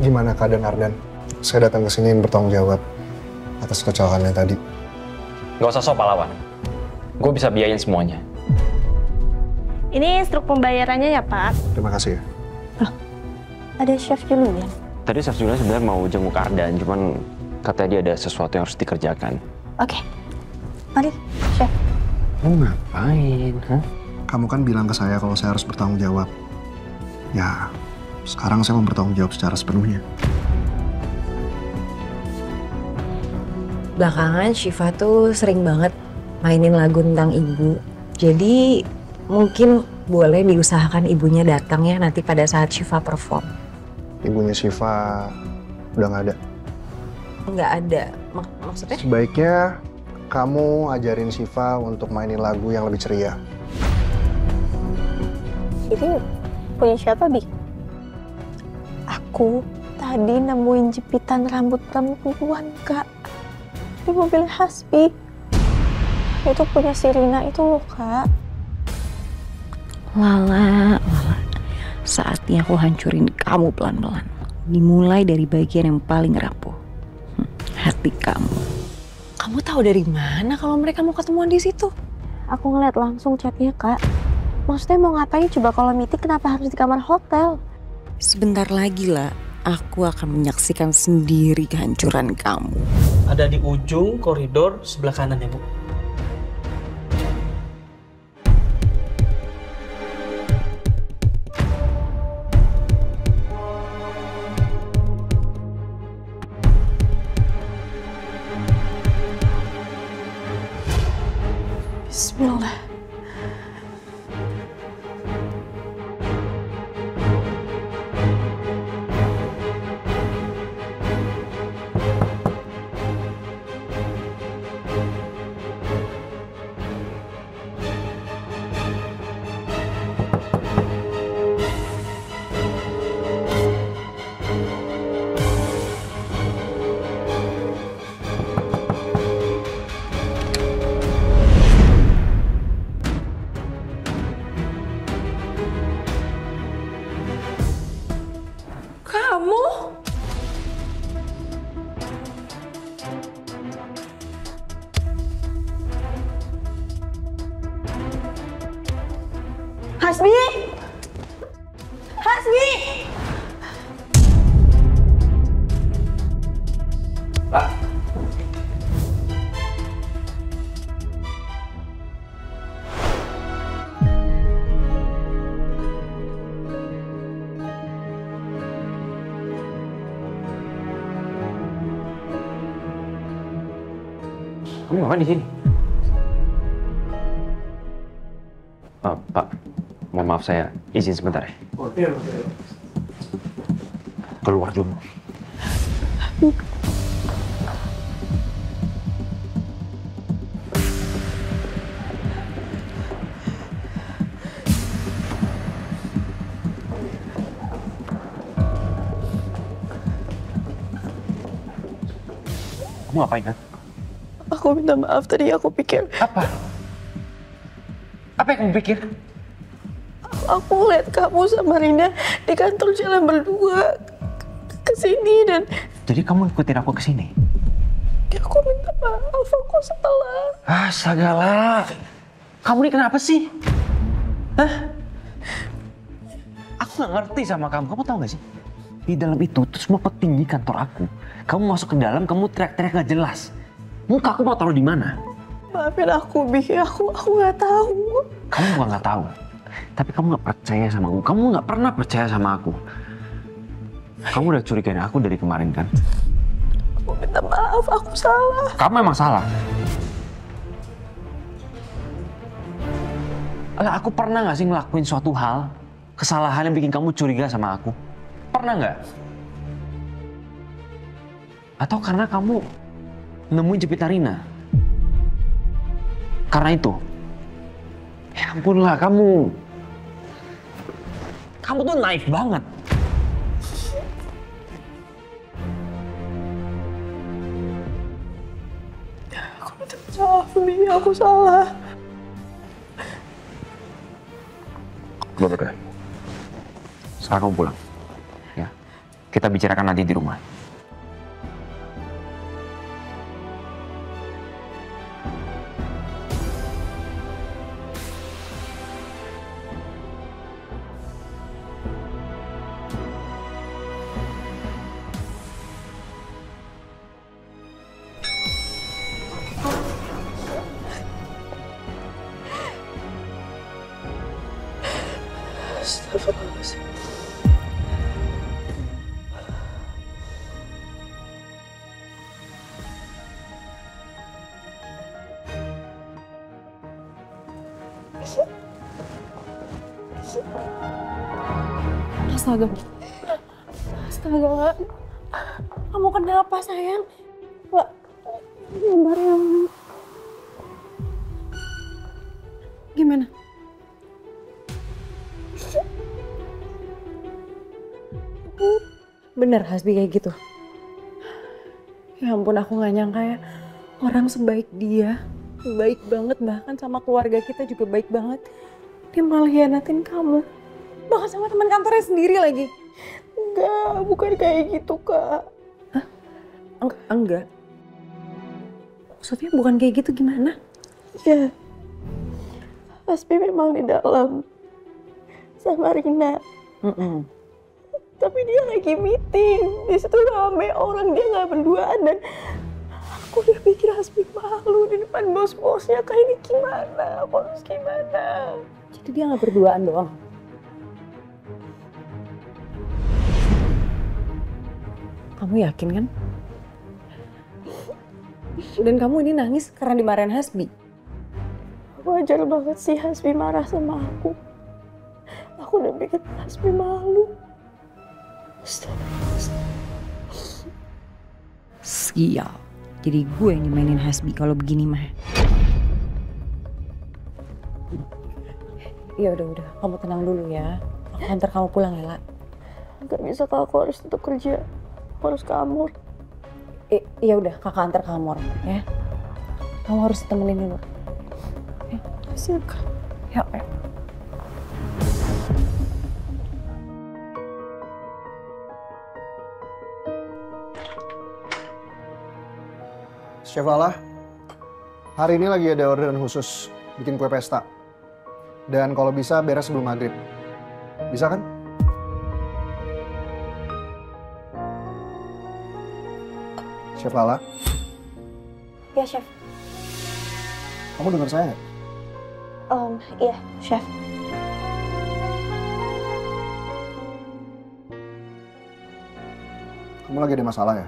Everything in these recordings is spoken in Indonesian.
Gimana keadaan Ardan? Saya datang ke sini bertanggung jawab atas kecelakaannya tadi. Gak usah sok pahlawan. Gue bisa biayain semuanya. Ini instruk pembayarannya ya, Pak. Terima kasih ya. Ada Chef Julian. Tadi Chef Julian sebenarnya mau jenguk Ardan, cuman katanya dia ada sesuatu yang harus dikerjakan. Oke. Mari, Chef. Mau ngapain, hah? Kamu kan bilang ke saya kalau saya harus bertanggung jawab. Ya, sekarang saya mau bertanggung jawab secara sepenuhnya. Belakangan Syifa tuh sering banget mainin lagu tentang ibu. Jadi mungkin boleh diusahakan ibunya datang ya nanti pada saat Syifa perform. Ibunya Syifa udah nggak ada. Nggak ada, maksudnya? Sebaiknya kamu ajarin Syifa untuk mainin lagu yang lebih ceria. Ini punya siapa, Bi? Aku tadi nemuin jepitan rambut perempuan, Kak. Di mobil Hasbi. Itu punya si Rina itu loh, Kak. Lala. Saatnya aku hancurin kamu pelan-pelan. Dimulai dari bagian yang paling rapuh. Hati kamu. Kamu tahu dari mana kalau mereka mau ketemuan di situ? Aku ngeliat langsung chatnya, Kak. Maksudnya mau ngapain coba kalau meeting kenapa harus di kamar hotel? Sebentar lagi lah, aku akan menyaksikan sendiri kehancuran kamu. Ada di ujung koridor sebelah kanan ya, Bu. Bismillah. Kamu? Hasbi! Hasbi! Pak. Kamu ngapain di sini? Pak, mohon maaf saya izin sebentar ya. Keluar dulu. Kamu ngapain kan? Aku minta maaf tadi aku pikir Apa? Apa yang kamu pikir? aku lihat kamu sama Rina di kantor jalan berdua ke sini dan Jadi kamu ikutin aku ke sini? aku minta maaf aku salah. Astaga, kamu ini kenapa sih? Hah? Aku nggak ngerti sama kamu. Kamu tahu nggak sih? Di dalam itu tuh semua petinggi kantor aku. Kamu masuk ke dalam, kamu teriak-teriak nggak jelas. Muka aku mau taruh di mana? Maafin aku, Bi. Aku nggak tahu. Kamu bukan nggak tahu, tapi kamu nggak percaya sama aku. Kamu nggak pernah percaya sama aku. Kamu udah curigain aku dari kemarin kan? Aku minta maaf, aku salah. Kamu emang salah. Alah, aku pernah nggak sih ngelakuin suatu hal, kesalahan yang bikin kamu curiga sama aku? Pernah nggak? Atau karena kamu nemuin jepitan Rina? Karena itu? Ya ampun lah, kamu tuh naif banget. Aku minta maaf, Bi. Aku salah. Udah. Sekarang kamu pulang. Ya. Kita bicarakan nanti di rumah. Astagfirullahaladzim. Astaga. Astaga. Kamu kenapa sayang? Wah, gambar yang... Gimana? Bener Hasbi kayak gitu? Ya ampun, aku gak nyangka ya. Orang sebaik dia, baik banget, bahkan sama keluarga kita juga baik banget. Dia malah hianatin kamu. Bahkan sama teman kantornya sendiri lagi. Enggak, bukan kayak gitu, Kak. Hah? Enggak. Maksudnya bukan kayak gitu gimana? Ya, Hasbi memang di dalam sama Rina. Tapi dia lagi meeting. Di situ rame orang, dia nggak berduaan, dan aku udah pikir Hasbi malu di depan bos-bosnya. Kayak ini gimana? Aku harus gimana? Jadi dia nggak berduaan doang. Kamu yakin kan? Dan kamu ini nangis karena dimarahin Hasbi? Wajar banget sih Hasbi marah sama aku. Aku udah bikin Hasbi malu. Sial. Jadi gue yang dimainin Hasbi kalau begini mah. Ya udah, kamu tenang dulu ya. Aku antar kamu pulang ya, La. Gak bisa, Kak, aku harus tetap kerja. Aku harus ke Amur. Ya udah, Kakak antar ke Amur ya. Kamu harus temenin dulu. Siap, Kak. Ya. Chef Lala, hari ini lagi ada orderan khusus bikin kue pesta. Dan kalau bisa beres sebelum maghrib. Bisa kan? Chef Lala? Ya, Chef. Kamu dengar saya nggak? Iya, Chef. Kamu lagi ada masalah ya?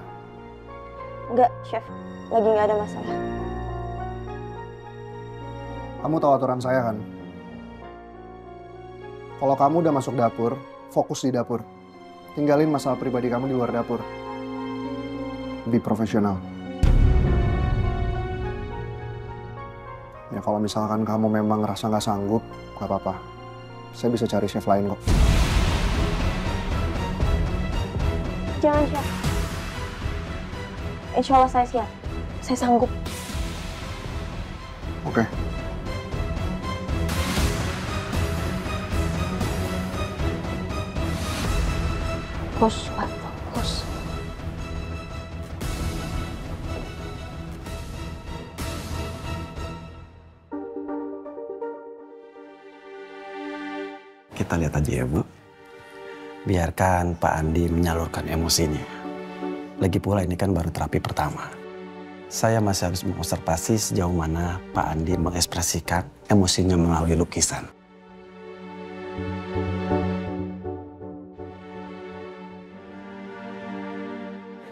Enggak, Chef. Lagi nggak ada masalah. Kamu tahu aturan saya kan? Kalau kamu udah masuk dapur, fokus di dapur. Tinggalin masalah pribadi kamu di luar dapur. Lebih profesional. Ya kalau misalkan kamu memang ngerasa nggak sanggup, nggak apa-apa. Saya bisa cari chef lain kok. Jangan, Chef. Insya Allah saya siap. Saya sanggup. Oke. Fokus, Pak. Fokus. Kita lihat aja ya, Bu. Biarkan Pak Andi menyalurkan emosinya. Lagi pula ini kan baru terapi pertama. Saya masih harus mengobservasi sejauh mana Pak Andi mengekspresikan emosinya melalui lukisan.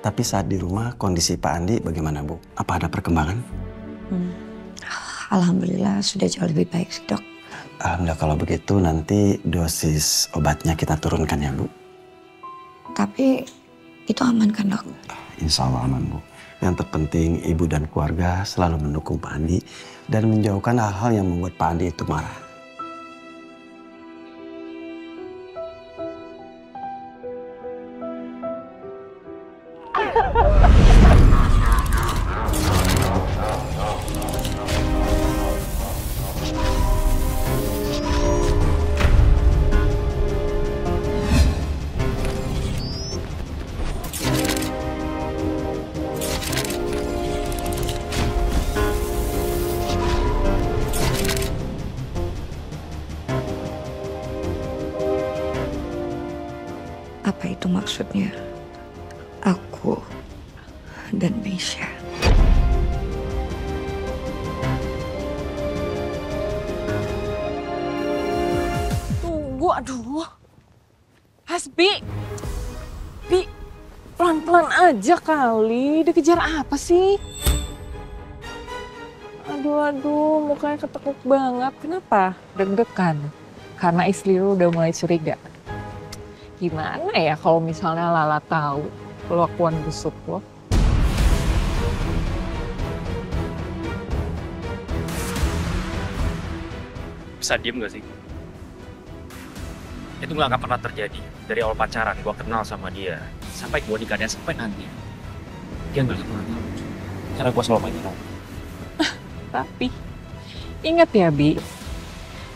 Tapi saat di rumah, kondisi Pak Andi bagaimana, Bu? Apa ada perkembangan? Alhamdulillah sudah jauh lebih baik sih, Dok. Alhamdulillah, kalau begitu nanti dosis obatnya kita turunkan ya, Bu. Tapi itu aman kan, Dok? Insya Allah aman, Bu. Yang terpenting ibu dan keluarga selalu mendukung Pak Andi dan menjauhkan hal-hal yang membuat Pak Andi itu marah. maksudnya aku dan Meisha. Tunggu, aduh. Hasbi. Bi, pelan-pelan aja kali. Dikejar apa sih? Aduh, mukanya ketekuk banget. Kenapa? Deg-degan. Karena istri lu udah mulai curiga. Gimana ya kalau misalnya Lala tahu kelakuan busuk lo? Bisa diem gak sih? Itu gak akan pernah terjadi. Dari awal pacaran, gue kenal sama dia. Sampai gue nikahnya, sampai nanti. Dia gak akan pernah tahu. Karena gue selalu pacaran. Tapi, ingat ya Bi,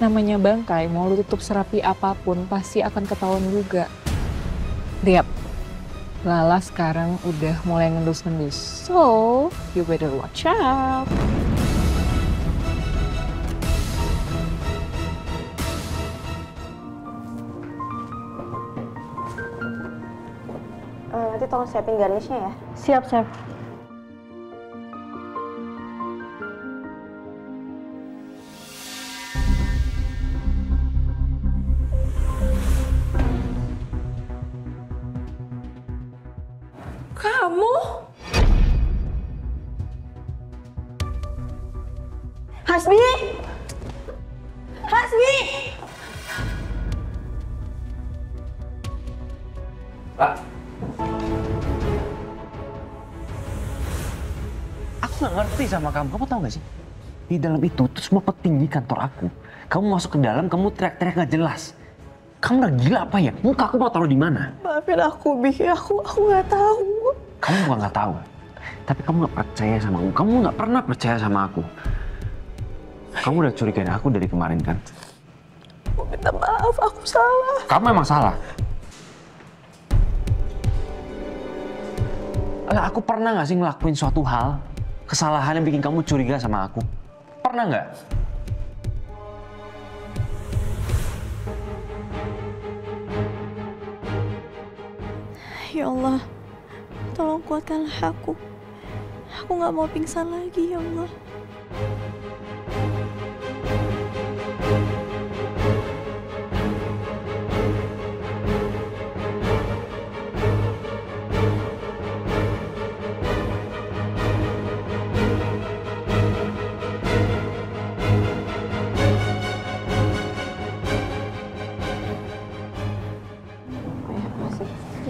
namanya bangkai, mau lu tutup serapi apapun, pasti akan ketahuan juga. Lihat, Lala sekarang udah mulai ngendus-ngendus. So, you better watch out. Nanti tolong siapin garnishnya ya. Siap, Chef. Kamu? Hasbi! Hasbi! Pak. Aku gak ngerti sama kamu. Kamu tahu gak sih? Di dalam itu semua petinggi kantor aku. Kamu masuk ke dalam, kamu teriak-teriak gak jelas. Kamu udah gila apa ya? Muka aku mau taruh di mana? Maafin aku, Bi. Aku nggak tahu. Kamu bukan nggak tahu, tapi kamu nggak percaya sama aku. Kamu nggak pernah percaya sama aku. Kamu udah curigain aku dari kemarin kan? Aku minta maaf, aku salah. Kamu emang salah. Lah, aku pernah nggak sih ngelakuin suatu hal, kesalahan yang bikin kamu curiga sama aku? Pernah nggak? Ya Allah, tolong kuatkanlah aku. Aku nggak mau pingsan lagi, ya Allah.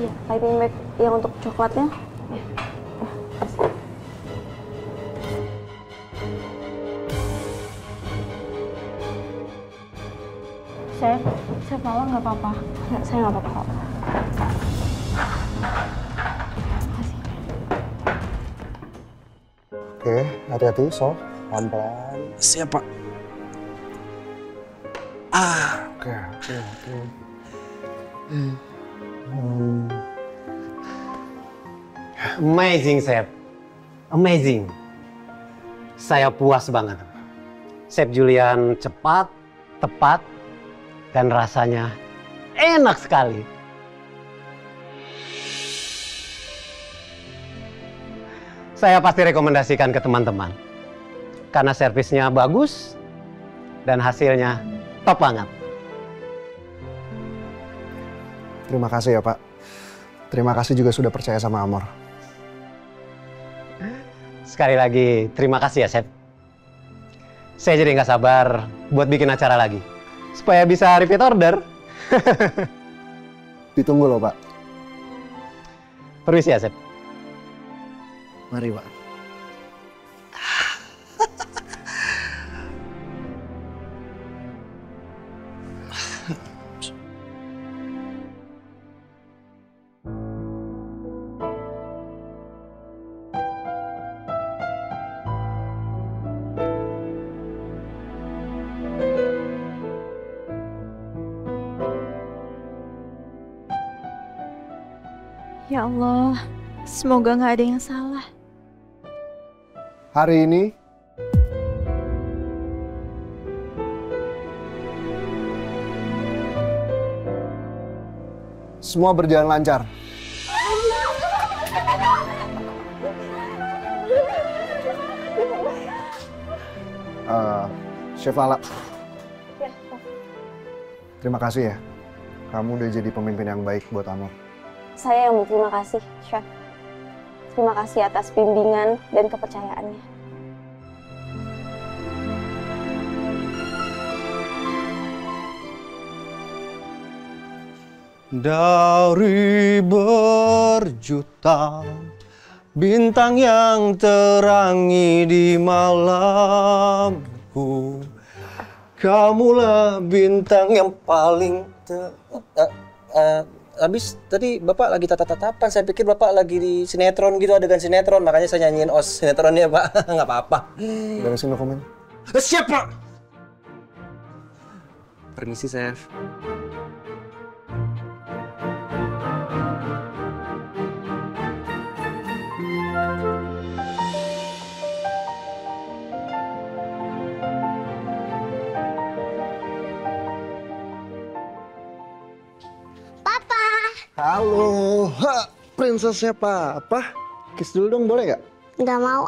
Iya, piping bag yang untuk coklatnya. Chef Mawar nggak apa-apa? Nggak, saya nggak apa-apa kok. Oke, hati-hati, Sol. Pelan-pelan. Siap, Pak. Oke. Amazing, Chef. Amazing. Saya puas banget. Chef Julian cepat, tepat, dan rasanya enak sekali. Saya pasti rekomendasikan ke teman-teman. Karena servisnya bagus dan hasilnya top banget. Terima kasih ya, Pak. Terima kasih juga sudah percaya sama Amor. Sekali lagi, terima kasih ya, Chef. Saya jadi nggak sabar buat bikin acara lagi. Supaya bisa repeat order. Ditunggu loh, Pak. Permisi ya, Chef. Mari, Pak. Ya Allah, semoga nggak ada yang salah. Hari ini semua berjalan lancar. Chef Lala. Terima kasih ya. Kamu udah jadi pemimpin yang baik buat Amor. Saya yang berterima kasih, Chef. Terima kasih atas bimbingan dan kepercayaannya. Dari berjuta bintang yang terangi di malamku, kamulah bintang yang paling Habis tadi Bapak lagi tatap-tatapan, saya pikir Bapak lagi di sinetron gitu, adegan sinetron, makanya saya nyanyiin os sinetronnya, Pak. Nggak apa-apa. Beresin dokumen. Siap, Pak. Permisi, Chef. Halo, prinsesnya Papa. Kiss dulu dong, boleh nggak? Nggak mau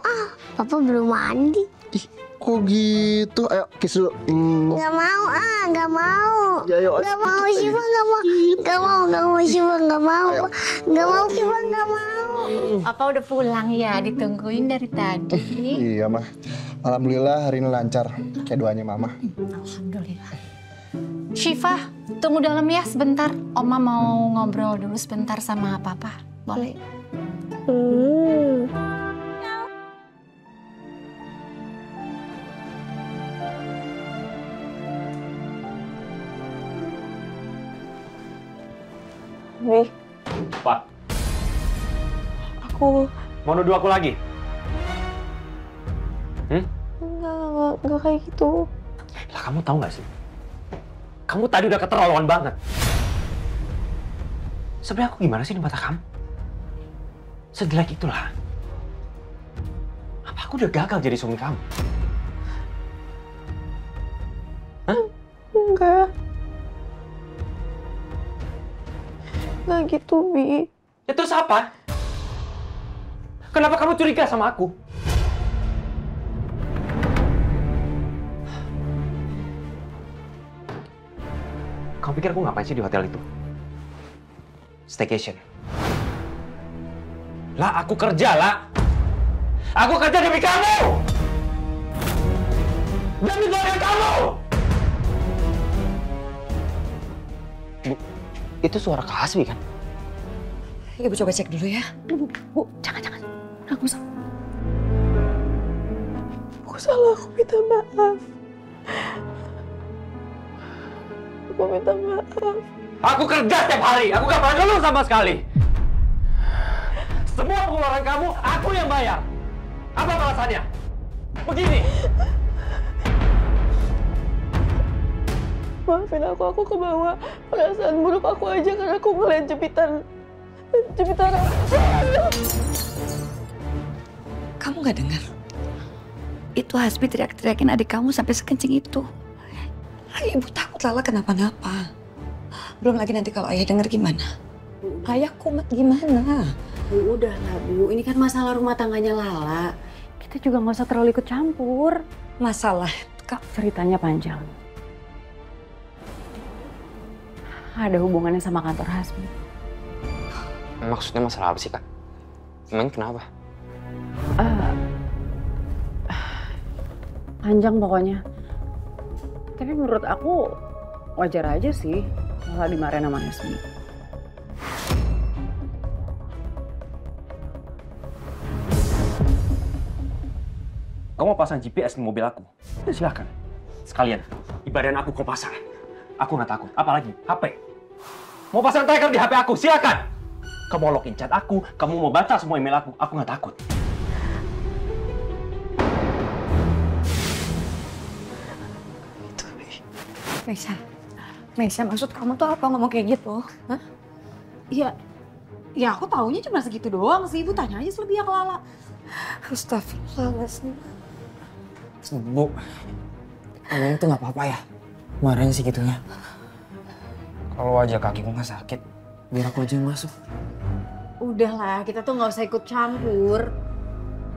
Papa belum mandi. Ih, kok gitu? Ayo, kiss dulu. Nggak mau nggak mau. Ya, ayo, Nggak mau Syifa, nggak mau. Nggak mau Syifa, nggak mau. Nggak mau Syifa, nggak mau. Papa udah pulang ya, ditungguin dari tadi. Iya, Mah. Alhamdulillah hari ini lancar. Kayak doanya Mama. Alhamdulillah. Syifa, tunggu dalam ya sebentar. Oma mau ngobrol dulu sebentar sama Papa. Boleh? Wih, Pak, aku mau nuduh aku lagi? nggak kayak gitu. Lah kamu tahu nggak sih? Kamu tadi udah keterlaluan banget. Sebenarnya aku gimana sih di mata kamu? Sejelek itulah. Apa aku udah gagal jadi suami kamu? Hah? Enggak. Nggak gitu, Bi. Ya terus apa? Kenapa kamu curiga sama aku? Kamu pikir aku ngapain sih di hotel itu? Staycation. Lah, aku kerja, lah. Aku kerja demi kamu! Demi keluarga kamu! Bu, itu suara Kak Hasbi kan? Ibu coba cek dulu ya. Bu, jangan. Aku salah. Aku minta maaf. Aku minta maaf. Aku kerja setiap hari, aku gak pernah ngeluh sama sekali. Semua pengeluaran kamu, aku yang bayar. Apa balasannya? Begini. Maafin aku kebawa perasaan buruk aku aja karena aku ngeliat jepitan Kamu nggak dengar? Itu Hasbi teriak-teriakin adik kamu sampai sekencing itu. Ibu takut Lala kenapa-napa. Belum lagi nanti kalau ayah dengar gimana? Ayah kumat gimana? Bu, udahlah Bu, ini kan masalah rumah tangganya Lala. Kita juga nggak usah terlalu ikut campur. Masalah, Kak, Ceritanya panjang. Ada hubungannya sama kantor Hasbi. Maksudnya masalah apa sih, Kak? Emang kenapa? Panjang pokoknya. Tapi menurut aku wajar aja sih kalau dimarahin sama Hasbi. Kamu mau pasang GPS di mobil aku? Ya silakan. Sekalian, di badan aku kau pasang. Aku nggak takut. Apalagi HP. Mau pasang tracker di HP aku? Silakan. Kamu mau login chat aku, kamu mau baca semua email aku nggak takut. Meisha, maksud kamu tuh apa ngomong kayak gitu? Hah? Ya aku taunya cuma segitu doang sih. Ibu tanya aja selebihnya ke Lala. Astagfirullahaladzim. Bu, emang itu nggak apa-apa ya? Marahin sih gitunya. Kalau aja kakiku nggak sakit, biar aku aja yang masuk. Udahlah, kita tuh nggak usah ikut campur.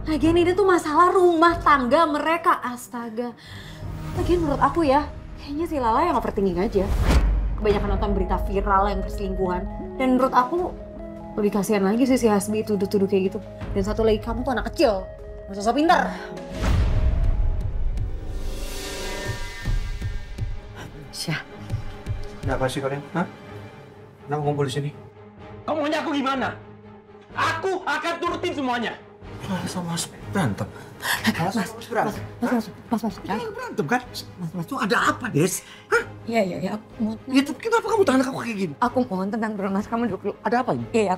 Lagian ini tuh masalah rumah tangga mereka, astaga. Lagian menurut aku ya, kayaknya si Lala yang overthinking aja. Kebanyakan nonton berita viral yang perselingkuhan. Dan menurut aku, lebih kasihan lagi sih si Hasbi tuduh-tuduh kayak gitu. Dan satu lagi, kamu tuh anak kecil, nggak usah pintar. Syah. Kenapa sih kalian? Hah? Kenapa ngumpul di sini? Kamu maunya aku gimana? Aku akan turutin semuanya. Sama Mas berantem. Mas berantem. Mas. Berantem kan? Mas tuh ada apa, Des? Hah? Iya, aku mohon. Ya, tapi kenapa kamu tahan aku kayak gini? Aku mohon tenang dulu, Mas. Kamu duduk dulu. Ada apa ini? Iya,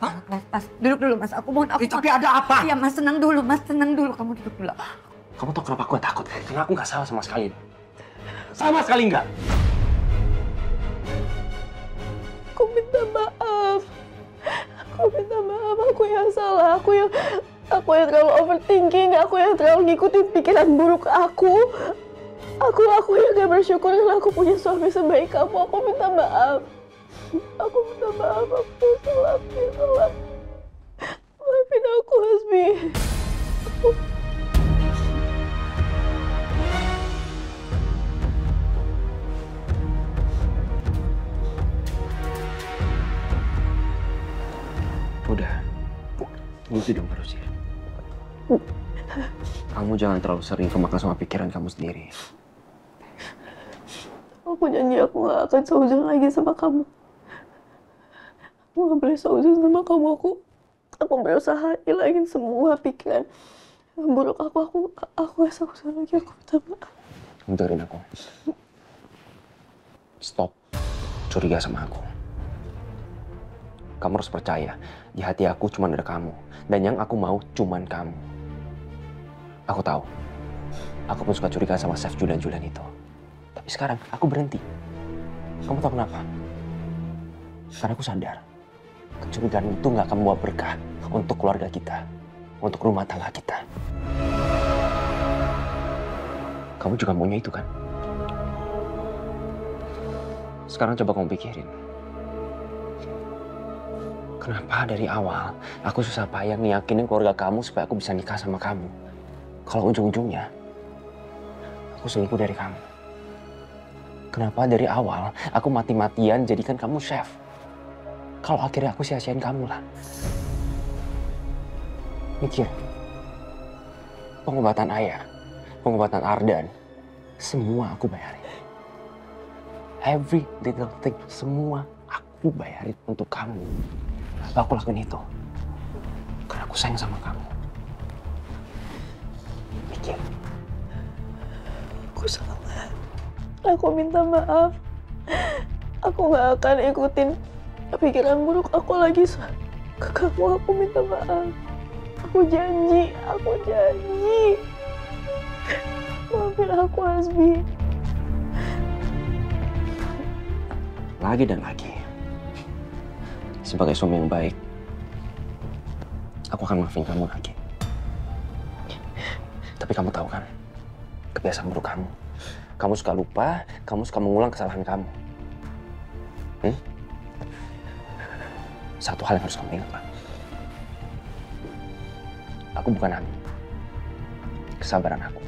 Mas. Duduk dulu, Mas. Aku mohon. Tapi ada apa? Iya, Mas. Tenang dulu, Mas. Tenang dulu. Kamu duduk dulu. Kamu tahu kenapa aku takut? Karena aku nggak salah sama sekali. Sama sekali nggak. Aku minta maaf. Aku yang salah. Aku yang terlalu overthinking. Aku yang terlalu ngikutin pikiran buruk aku. Aku yang gak bersyukur karena aku punya suami sebaik kamu. Aku minta maaf. Aku salah. Maafin aku, Hasbi. Udah, ngerti dong harusnya. Kamu jangan terlalu sering kemakan sama pikiran kamu sendiri. Aku janji aku gak akan seuzon lagi sama kamu. Aku gak boleh seuzon sama kamu. Aku berusaha hilangin semua pikiran yang buruk aku gak seuzon lagi. Aku minta maaf. Dengerin aku. Stop curiga sama aku. Kamu harus percaya, di hati aku cuma ada kamu. Dan yang aku mau cuma kamu. Aku tahu, aku pun suka curiga sama Chef Julian itu. Tapi sekarang aku berhenti. Kamu tahu kenapa? Karena aku sadar, kecurigaan itu nggak akan membawa berkah untuk keluarga kita, untuk rumah tangga kita. Kamu juga maunya itu kan? Sekarang coba kamu pikirin. Kenapa dari awal aku susah payah ngeyakinin keluarga kamu supaya aku bisa nikah sama kamu? Kalau ujung-ujungnya aku selingkuh dari kamu. Kenapa dari awal aku mati-matian jadikan kamu chef? Kalau akhirnya aku sia-siain kamu lah. Mikir. Pengobatan ayah, pengobatan Ardan, semua aku bayarin. Every little thing, semua aku bayarin untuk kamu. Kenapa aku lakuin itu? Karena aku sayang sama kamu. Mikir. Aku salah. Aku minta maaf. Aku gak akan ikutin pikiran buruk aku lagi ke kamu. Aku minta maaf. Aku janji. Maafin aku, Hasbi. Lagi dan lagi. Sebagai suami yang baik, aku akan maafin kamu lagi. Tapi kamu tahu kan, kebiasaan buruk kamu. Kamu suka lupa, kamu suka mengulang kesalahan kamu. Satu hal yang harus kamu ingat, Pak. Aku bukan Ami. Kesabaran aku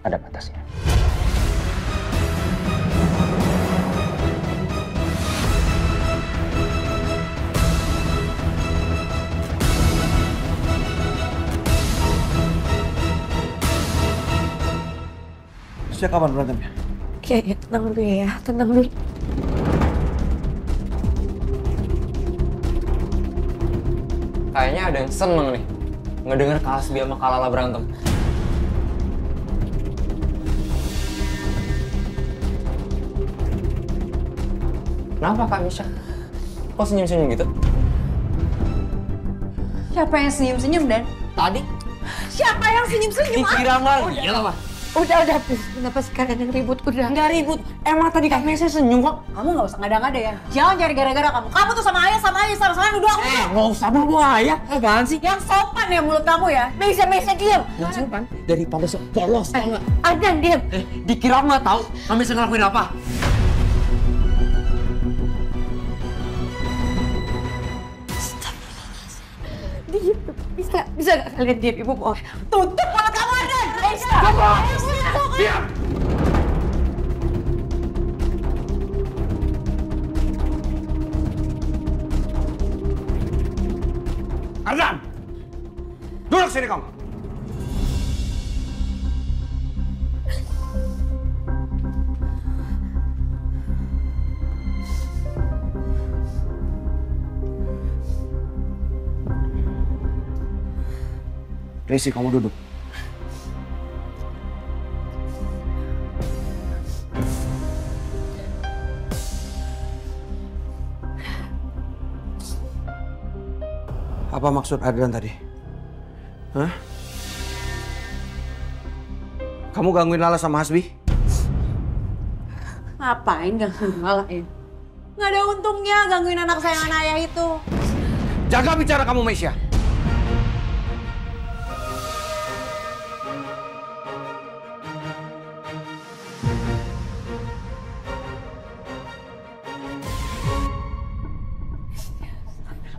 ada batasnya. Sejak kapan berantemnya? Ya, tenang dulu ya. Tenang dulu. Kayaknya ada yang seneng nih ngedenger Kak Hasbi sama Kak Lala berantem. Kenapa Kak Misha? Kok senyum-senyum gitu? Siapa yang senyum-senyum, Dan? Tadi? Siapa yang senyum-senyum? Dikira nggak lihat apa? Udah, please. Kenapa sekarang yang ribut? Udah. Nggak ribut. Emang tadi Kak Misha senyum kok. Kamu nggak usah ngada-ngada ya. Jangan cari gara-gara kamu. Kamu tuh sama ayah salah nuduh aku. Nggak usah bawa ayah. Apaan sih? Yang sopan ya mulut kamu ya. Bisa diam. Yang sopan daripada polos tau nggak? Adan diam. Dikira nggak tahu Kak Misha ngelakuin apa? Bisa gak kalian diam, Ibu mohon? Tutup mulut kamu, Arden! Diam! Ardan! Duduk sini kamu! Resi, kamu duduk. Apa maksud Adrian tadi? Hah? Kamu gangguin Lala sama Hasbi? Ngapain gangguin Lala ya? Nggak ada untungnya gangguin anak sayangan ayah itu. Jaga bicara kamu, Meisya.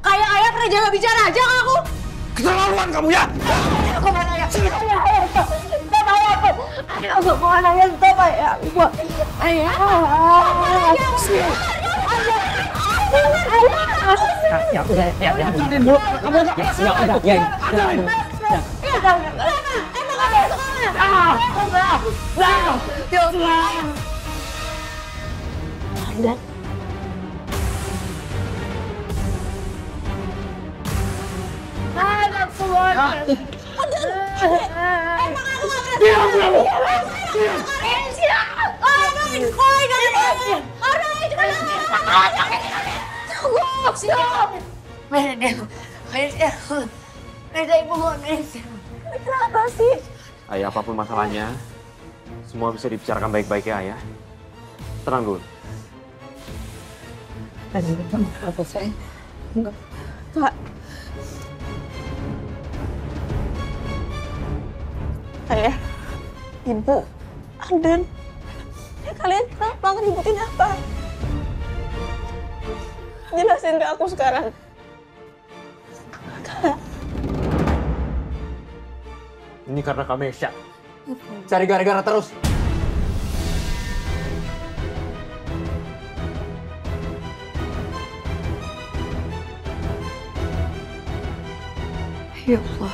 Kayak ayah pernah jaga bicara aja ke aku. Keterlaluan kamu ya! Aku mana ayah? Stop ayah! Aku mohon ayah, stop ayah! Ayah! Ya udah, ya dulu. Kamu udah. Ya udah, ya. Dan anak semua. Kenapa sih? Ayah, apapun masalahnya, semua bisa dibicarakan baik-baik ya, Ayah. Tenang dulu. Apa saya? Enggak. Kak. Ayah, Ibu, Arden. Ya, kalian kenapa ngeributin apa? Jelasin ke aku sekarang. Kak. Ini karena Kamesha. Cari gara-gara terus. Ya Allah,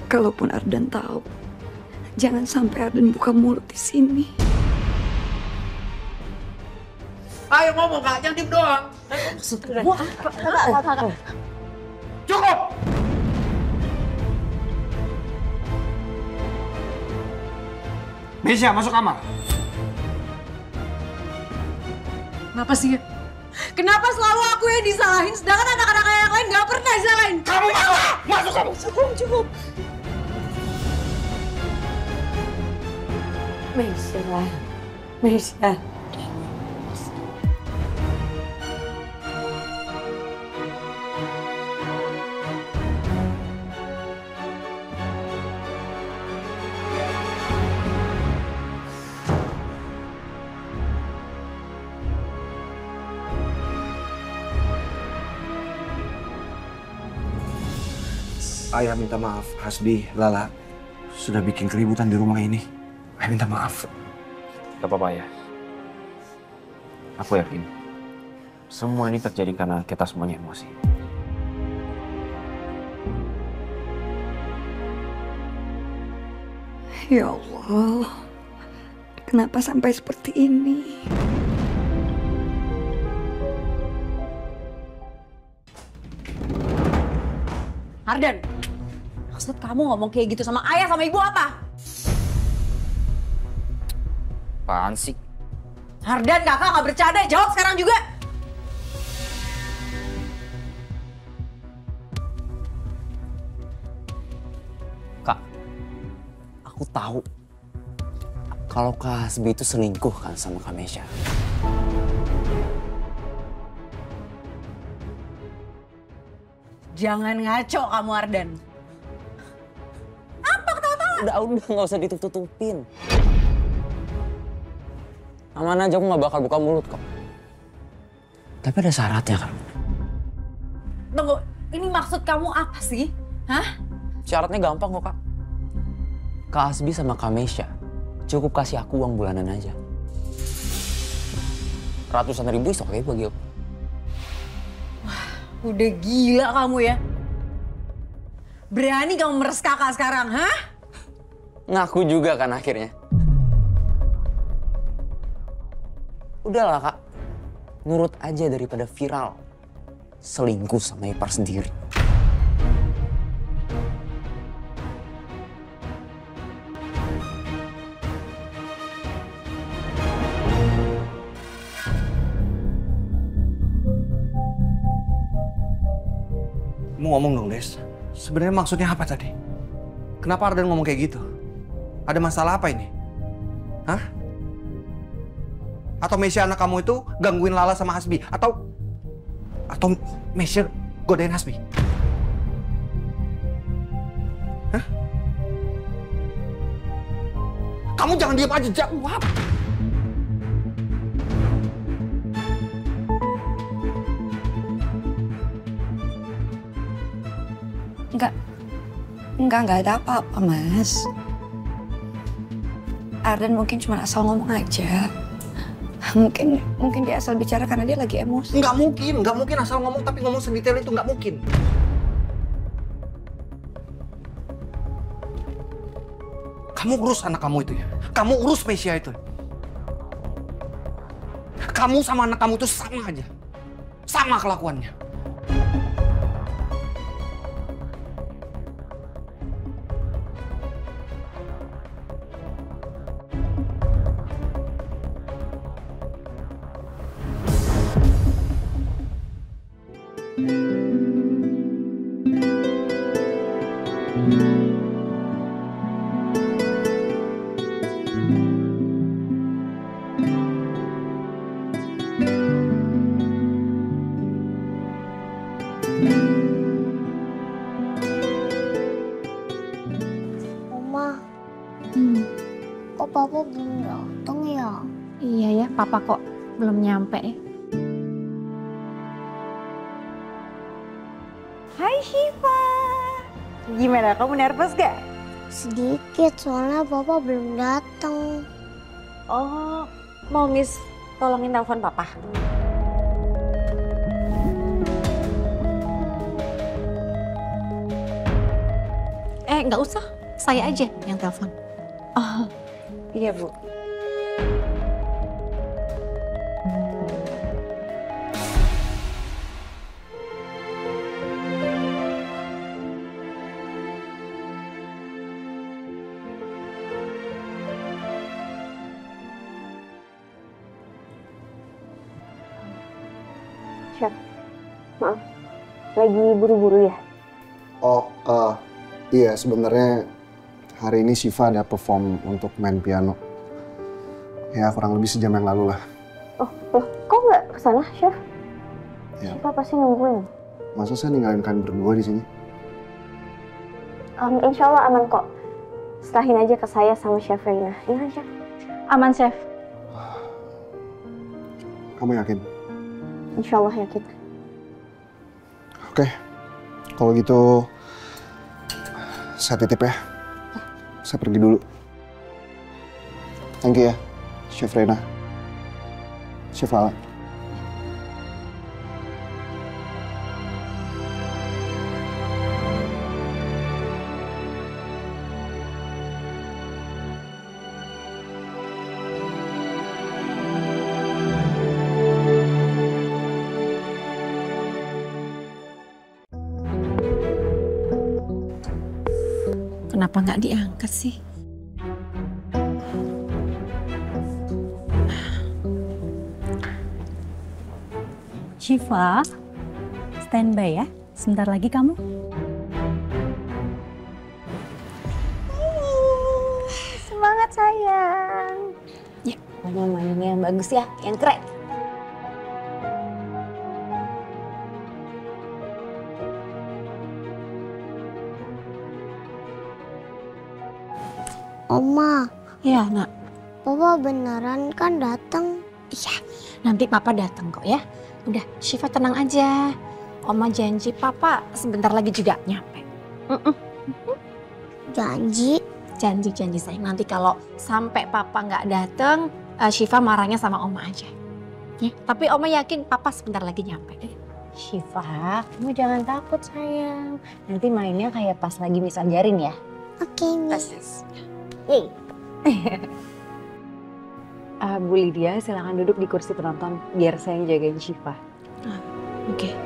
kalaupun Ardan tahu, jangan sampai Ardan buka mulut di sini. Ayo ngomong, Kak. Jangan diem doang. Kakak. Cukup! Meisya, masuk kamar. Kenapa sih? Kenapa selalu aku yang disalahin, sedangkan anak-anak yang lain nggak pernah disalahin? Kamu masuk! Masuk kamu! Cukup. Meisya. Ayah minta maaf, Hasbi, Lala. Sudah bikin keributan di rumah ini. Ayah minta maaf. Gak apa-apa, Ayah. Aku yakin. Semua ini terjadi karena kita semuanya emosi. Ya Allah, kenapa sampai seperti ini? Arden, maksud kamu ngomong kayak gitu sama ayah sama ibu apa? Apaan sih? Arden, kakak nggak bercanda, jawab sekarang juga. Kak, aku tahu kalau Kak Hasbi itu selingkuh kan sama Kamesha. Jangan ngaco kamu, Arden. Apa ketawa-tawa? Udah nggak usah ditutup-tutupin. Aman aja, aku nggak bakal buka mulut kok. Tapi ada syaratnya kan. Tunggu, Ini maksud kamu apa sih? Hah? Syaratnya gampang kok, Kak. Kak Hasbi sama Kak Mesya cukup kasih aku uang bulanan aja. Ratusan ribu is oke bagi aku. Udah gila kamu ya. Berani kamu meres kakak sekarang, hah? Ngaku juga kan akhirnya. Udahlah, Kak. Nurut aja daripada viral. Selingkuh sama ipar sendiri. Kamu ngomong dong, Des. Sebenarnya maksudnya apa tadi? Kenapa Ardan ngomong kayak gitu? Ada masalah apa ini? Hah? Atau Mesya anak kamu itu gangguin Lala sama Hasbi? Atau Mesya godain Hasbi? Hah? Kamu jangan diam aja, jawab! Enggak ada apa-apa, Mas. Ardan mungkin cuma asal ngomong aja. Mungkin dia asal bicara karena dia lagi emosi. Nggak mungkin asal ngomong tapi ngomong sedetail itu, nggak mungkin. Kamu urus anak kamu itu ya. Kamu urus Mesya itu. Kamu sama anak kamu itu sama aja. Sama kelakuannya. Oma, kok papa belum datang ya? Iya ya, papa kok belum nyampe ya. Hai Syifa. Gimana, kamu nervous gak? Sedikit, soalnya papa belum datang. Oh, mau Miss tolongin telepon papa? Nggak usah, saya aja yang telepon. Oh, iya Bu. Chef, maaf, lagi buru-buru ya? Oh, iya sebenarnya hari ini Syifa ada perform untuk main piano. Ya kurang lebih sejam yang lalu lah. Oh, kok nggak kesana, Chef? Ya. Syifa pasti nungguin. Masa saya ninggalin kalian berdua di sini? Insya Allah aman kok. Serahin aja ke saya sama Chef Reina. Iya kan, Chef? Aman, Chef. Kamu yakin? Insya Allah yakin. Oke, kalau gitu saya titip ya. Saya pergi dulu. Thank you ya, Chef Reina. Chef Lala. Kenapa nggak diangkat sih? Syifa, standby ya. Sebentar lagi kamu. Semangat sayang. Ya, Mama mainnya yang bagus ya, yang keren. Oma. Ya, Nak. Papa beneran kan datang? Iya, nanti papa datang kok ya. Udah, Syifa tenang aja. Oma janji papa sebentar lagi juga nyampe. Janji. Janji sayang. Nanti kalau sampai papa nggak datang, Syifa marahnya sama Oma aja. Ya, tapi Oma yakin papa sebentar lagi nyampe. Syifa, kamu jangan takut sayang. Nanti mainnya kayak pas lagi misal jarin ya. Oke, Miss. Yeay. Bu Lydia, silakan duduk di kursi penonton biar saya yang jagain Syifa. Oke.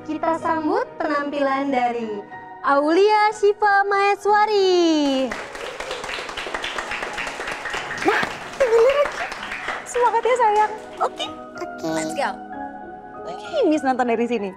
Kita sambut penampilan dari Aulia Syifa Maheswari. Nah, Semangat ya sayang. Oke. Let's go. Miss nonton dari sini.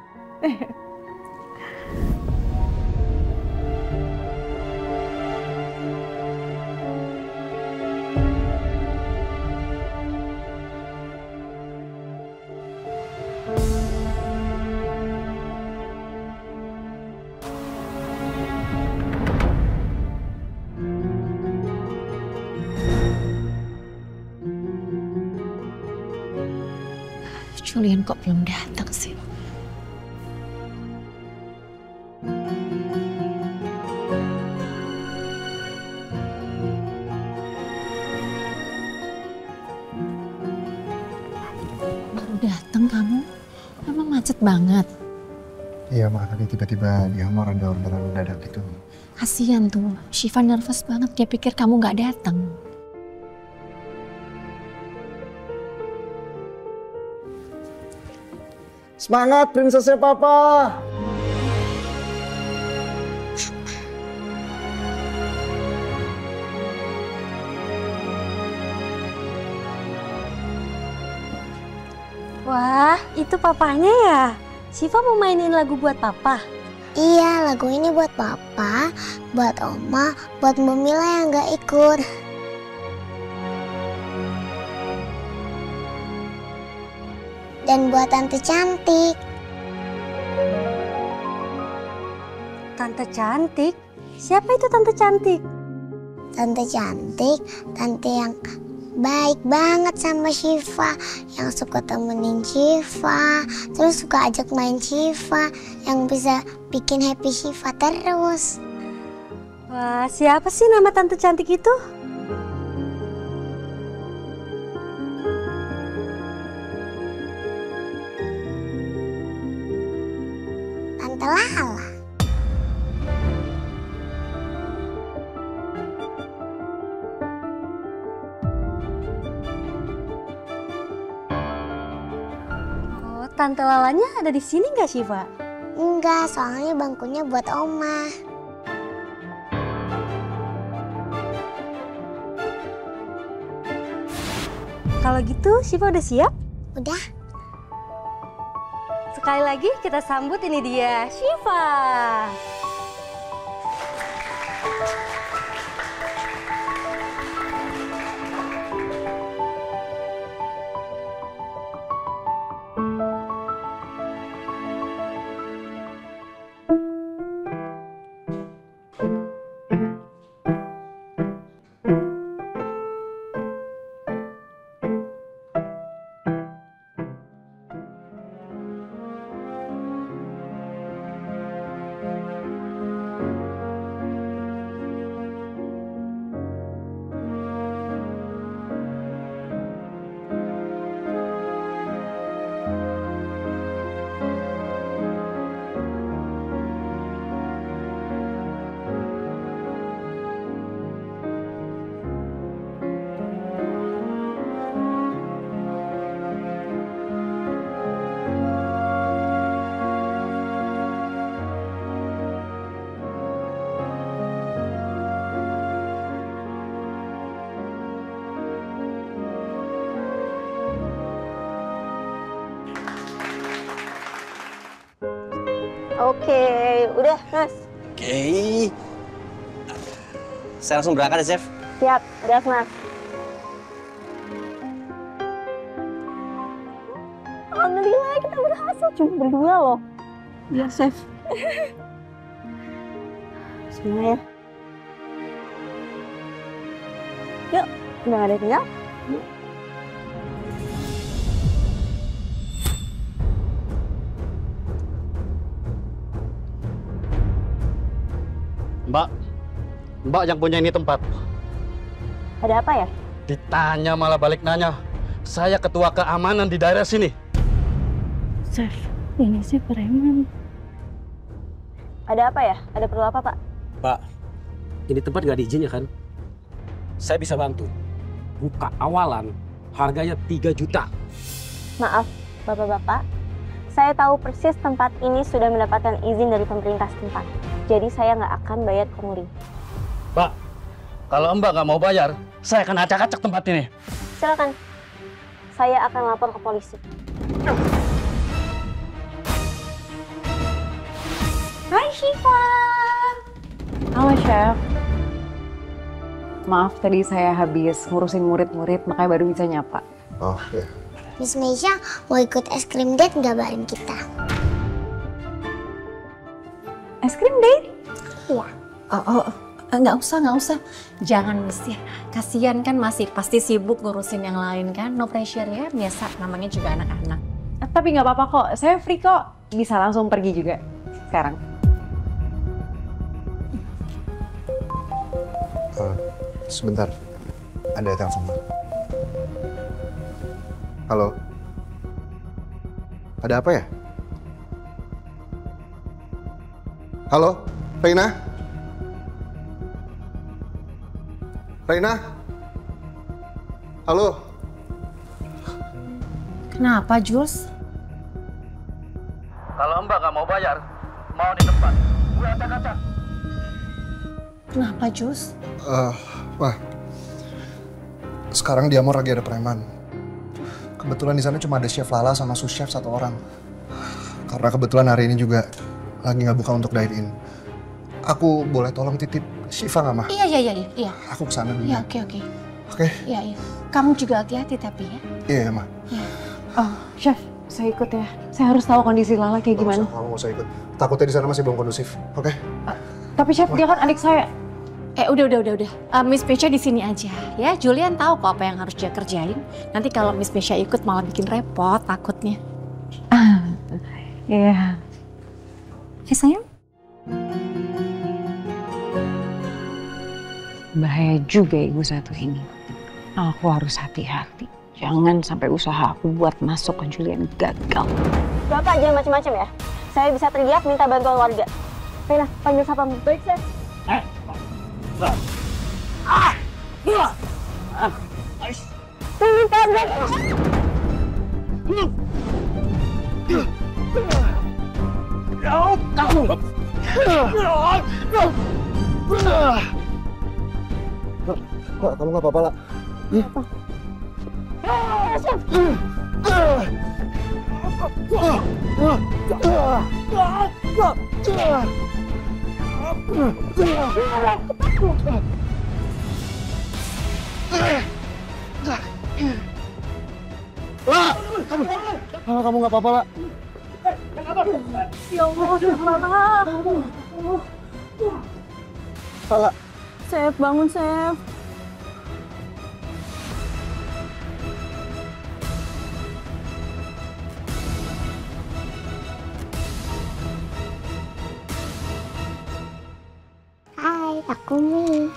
Julian kok belum datang sih? Baru datang kamu? Emang macet banget? Iya mak, tadi tiba-tiba dia mau ada orderan mendadak gitu. Kasian tuh, Syifa nervous banget. Dia pikir kamu nggak datang. Semangat prinsesnya papa! Wah, itu papanya ya? Syifa mau mainin lagu buat papa? Iya, lagu ini buat papa, buat oma, buat Mbak Mila yang gak ikut. Dan buat tante cantik. Tante cantik? Siapa itu tante cantik? Tante cantik, tante yang baik banget sama Syifa, yang suka temenin Syifa, terus suka ajak main Syifa, yang bisa bikin happy Syifa terus. Wah, siapa sih nama tante cantik itu? Tante Lala. Oh, tante Lalanya ada di sini nggak, Syifa? Enggak, soalnya bangkunya buat oma. Kalau gitu, Syifa udah siap? Udah. Sekali lagi kita sambut, ini dia, Syifa. Oke, udah, Mas. Oke. Saya langsung berangkat ya, Chef. Siap, udah, Mas. Alhamdulillah kita berhasil, cuma berdua loh. Iya, Chef. Bismillah ya. Yuk, udah gak ada yang tinggal. Mbak yang punya ini tempat. Ada apa ya? Ditanya malah balik nanya. Saya ketua keamanan di daerah sini. Chef, ini sih preman. Ada apa ya? Ada perlu apa, Pak? Pak, ini tempat nggak diizin ya kan? Saya bisa bantu. Buka awalan, harganya 3 juta. Maaf, Bapak-bapak. Saya tahu persis tempat ini sudah mendapatkan izin dari pemerintah setempat. Jadi saya nggak akan bayar pungli. Mbak, kalau Mbak nggak mau bayar, saya akan acak-acak tempat ini. Silakan. Saya akan lapor ke polisi. Hai Syifa. Halo Chef. Maaf tadi saya habis ngurusin murid-murid makanya baru bisa nyapa. Oh ya. Miss Meisha mau ikut es krim date nggak bareng kita? Es krim date? Iya. Nggak usah. Jangan Miss ya. Kasian kan masih pasti sibuk ngurusin yang lain kan. No pressure ya, biasa namanya juga anak-anak. Tapi nggak apa-apa kok, saya free kok. Bisa langsung pergi juga sekarang. Sebentar, ada telepon. Halo, ada apa ya? Halo, Reina? Reina? Halo? Kenapa Jules? Kalau Mbak nggak mau bayar, mau di tempat, gue acak-acak. Kenapa Jules? Wah, sekarang di Amor lagi ada preman. Kebetulan di sana cuma ada Chef Lala sama sous chef 1 orang. Karena kebetulan hari ini juga lagi nggak buka untuk dine in. Aku boleh tolong titip Syifa nggak, Mah? Iya. Aku kesana dulu. Iya, oke. Oke? Iya. Kamu juga hati-hati tapi ya. Iya, Mah. Iya. Oh, Chef, saya ikut ya. Saya harus tahu kondisi Lala kayak gimana. Kamu nggak usah ikut. Takutnya di sana masih belum kondusif. Oke? Tapi Chef, dia kan adik saya. Udah. Miss Meisha di sini aja ya. Julian tahu kok apa yang harus dia kerjain. Nanti kalau Miss Meisha ikut malah bikin repot takutnya. Iya. Sayang? Bahaya juga ibu satu ini. Aku harus hati-hati. Jangan sampai usaha aku buat masuk ke Julian gagal. Bapak jangan macam-macam ya. Saya bisa teriak minta bantuan warga. Reina, panggil satpam. Baik, Chef. Pak, kamu nggak apa-apa, lah. Kamu nggak apa-apa, lah. Ya Allah, Lala. Chef, bangun, Chef. Hai, aku nih.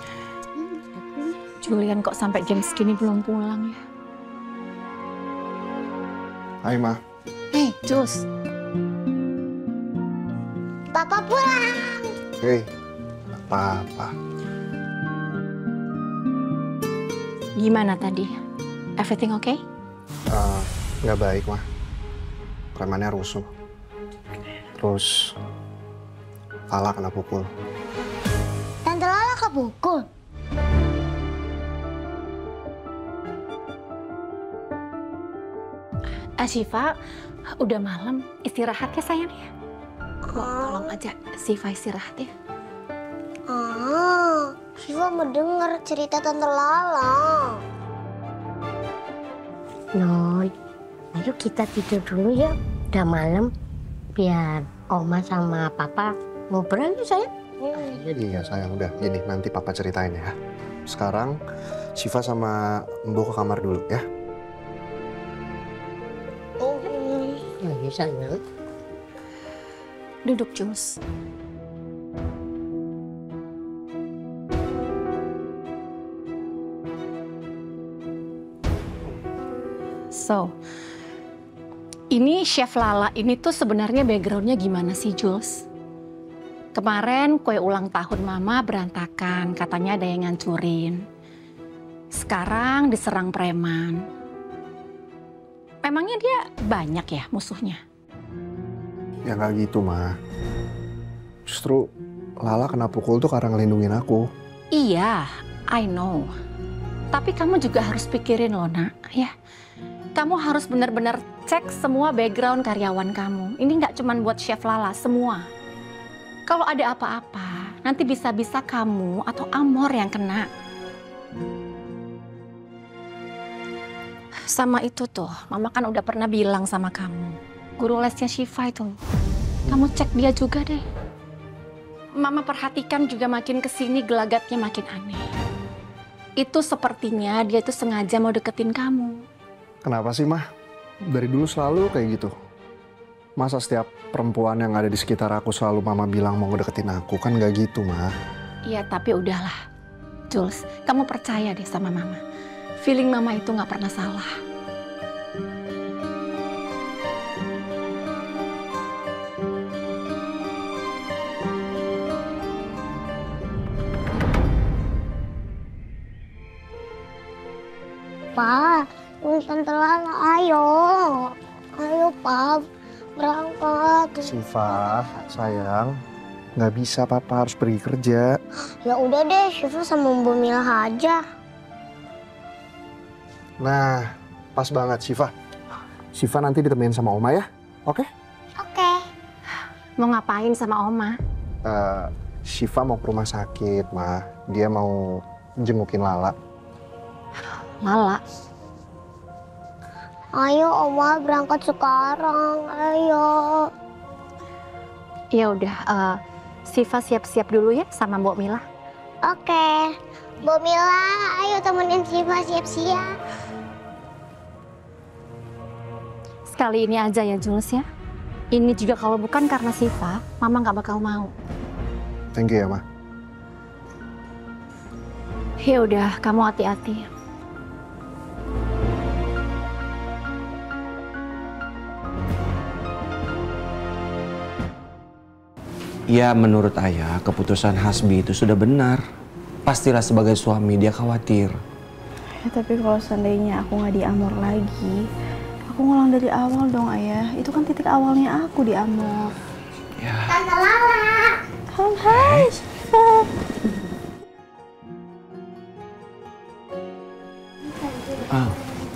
Julian kok sampai jam segini belum pulang ya? Hai, Ma. Hey, Jules. Papa pulang. Hei, apa-apa. Gimana tadi? Everything okay? Nggak baik, Mah. Premannya rusuh. Terus Lala kena pukul. Tante Lala kepukul. Syifa, udah malam. Istirahat ya sayang ya. Tolong aja Syifa istirahat ya. Syifa mau denger cerita Tante Lala. Noi, ayo kita tidur dulu ya. Udah malam. Biar Oma sama Papa ngobrol yuk sayang. Iya sayang, udah. Ini nanti Papa ceritain ya. Sekarang Syifa sama Mbo ke kamar dulu ya. Ayo sayang. Duduk, Jules. So, ini Chef Lala ini tuh sebenarnya backgroundnya gimana sih, Jules? Kemarin kue ulang tahun Mama berantakan, katanya ada yang ngancurin. Sekarang diserang preman. Emangnya dia banyak ya musuhnya? Ya nggak gitu, Ma. Justru Lala kena pukul tuh karena ngelindungin aku. Iya, I know. Tapi kamu juga harus pikirin loh, Nak, ya. Kamu harus benar-benar cek semua background karyawan kamu. Ini nggak cuma buat Chef Lala, semua. Kalau ada apa-apa, nanti bisa-bisa kamu atau Amor yang kena. Sama itu tuh, Mama kan udah pernah bilang sama kamu. Guru lesnya Syifa itu. Kamu cek dia juga deh. Mama perhatikan juga makin kesini gelagatnya makin aneh. Itu sepertinya dia itu sengaja mau deketin kamu. Kenapa sih, Mah? Dari dulu selalu kayak gitu. Masa setiap perempuan yang ada di sekitar aku selalu Mama bilang mau ngedeketin aku? Kan gak gitu, Mah. Iya, tapi udahlah. Jules, kamu percaya deh sama Mama. Feeling Mama itu gak pernah salah. Pa, Tante Lala, ayo. Ayo, Pa, berangkat. Syifa, sayang, nggak bisa, Papa harus pergi kerja. Ya udah deh, Syifa sama Bu Mila aja. Nah, pas banget, Syifa. Syifa nanti ditemenin sama Oma ya, oke? Oke. Mau ngapain sama Oma? Syifa mau ke rumah sakit, Ma. Dia mau jengukin Lala. Lala? Ayo, Oma berangkat sekarang. Ayo. Ya udah, Syifa siap-siap dulu ya sama Mbok Mila. Oke. Bu Mila, ayo temenin Syifa siap-siap. Sekali ini aja ya, Jules ya. Ini juga kalau bukan karena Syifa, Mama nggak bakal mau. Thank you ya, Ma. Ya udah, kamu hati-hati. Ya menurut ayah keputusan Hasbi itu sudah benar. Pastilah sebagai suami dia khawatir. Ya, tapi kalau seandainya aku nggak di Amor lagi, aku ngulang dari awal dong, Ayah. Itu kan titik awalnya aku di Amor. Ya. Tante Lala. Hai, Syifa.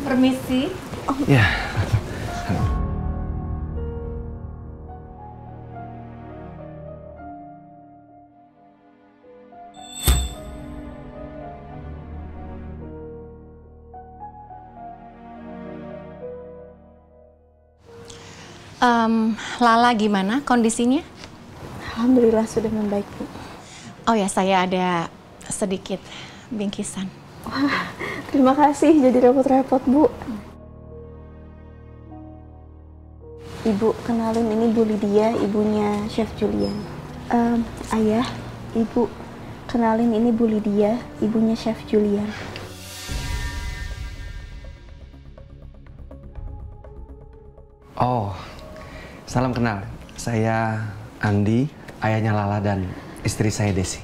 Permisi. Ya. Lala gimana kondisinya? Alhamdulillah sudah membaik, Bu. Oh ya, saya ada sedikit bingkisan. Wah, terima kasih jadi repot-repot, Bu. Ibu, kenalin ini Bu Lydia, ibunya Chef Julian. Ayah, Ibu, kenalin ini Bu Lydia, ibunya Chef Julian. Oh, salam kenal. Saya Andi, ayahnya Lala dan istri saya Desi.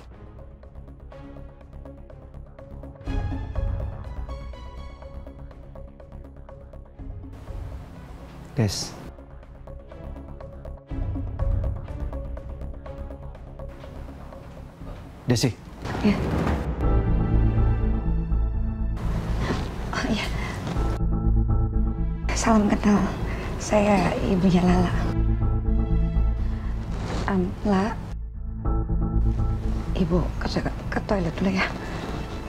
Des. Desi. Ya. Oh iya. Salam kenal. Saya ibunya Lala. La, Ibu ke toilet dulu ya.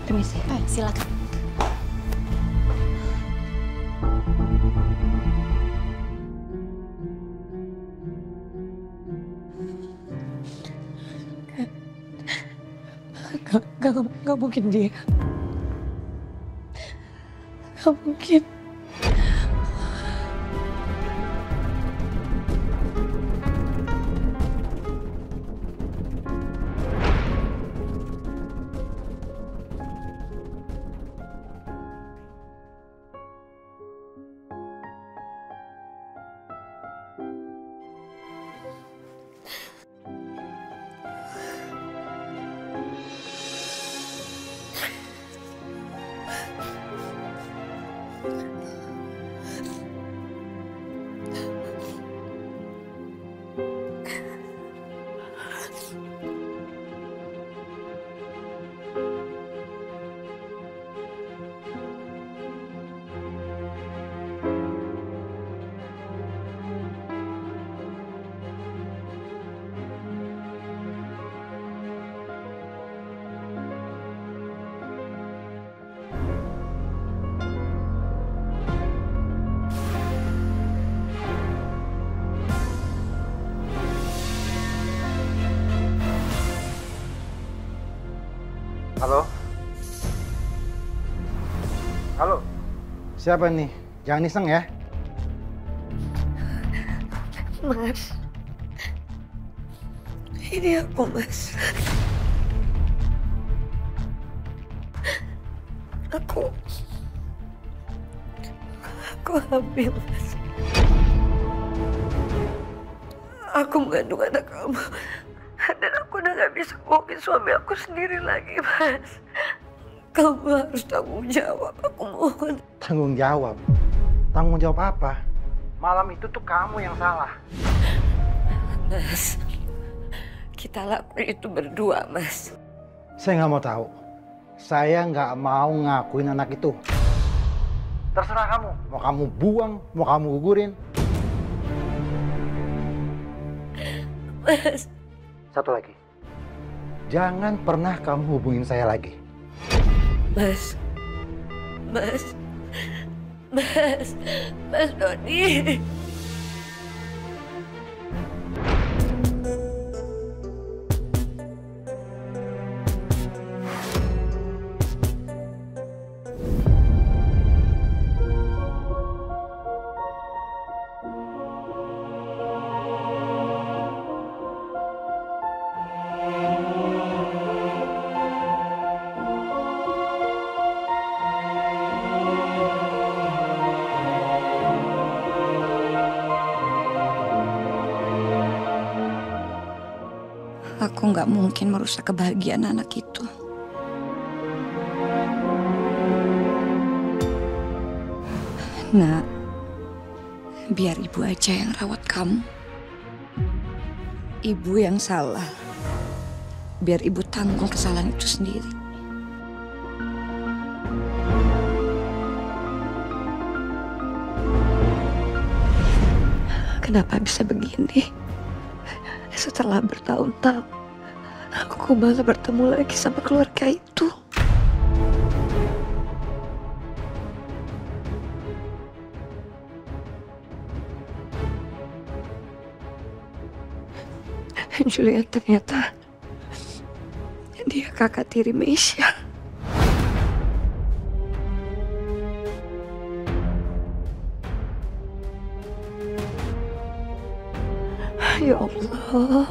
Permisi. Silakan. Gak mungkin dia. Gak mungkin. Halo? Halo? Siapa nih? Jangan iseng ya. Mas. Ini aku, Mas. Aku hamil, Mas. Aku mengandung anak kamu. Dan aku udah gak bisa bohongin suami aku sendiri lagi, Mas. Kamu harus tanggung jawab, aku mohon. Tanggung jawab? Tanggung jawab apa? Malam itu tuh kamu yang salah. Mas, kita lakuin itu berdua, Mas. Saya nggak mau tahu. Saya nggak mau ngakuin anak itu. Terserah kamu. Mau kamu buang, mau kamu gugurin. Mas. Satu lagi. Jangan pernah kamu hubungin saya lagi. Mas. Mas Doni. Aku nggak mungkin merusak kebahagiaan anak itu. Nak, biar ibu aja yang rawat kamu. Ibu yang salah. Biar ibu tanggung kesalahan itu sendiri. Kenapa bisa begini? Setelah bertahun-tahun, aku malah bertemu lagi sama keluarga itu. Julian ternyata dia kakak tiri Meisha. Ya Allah.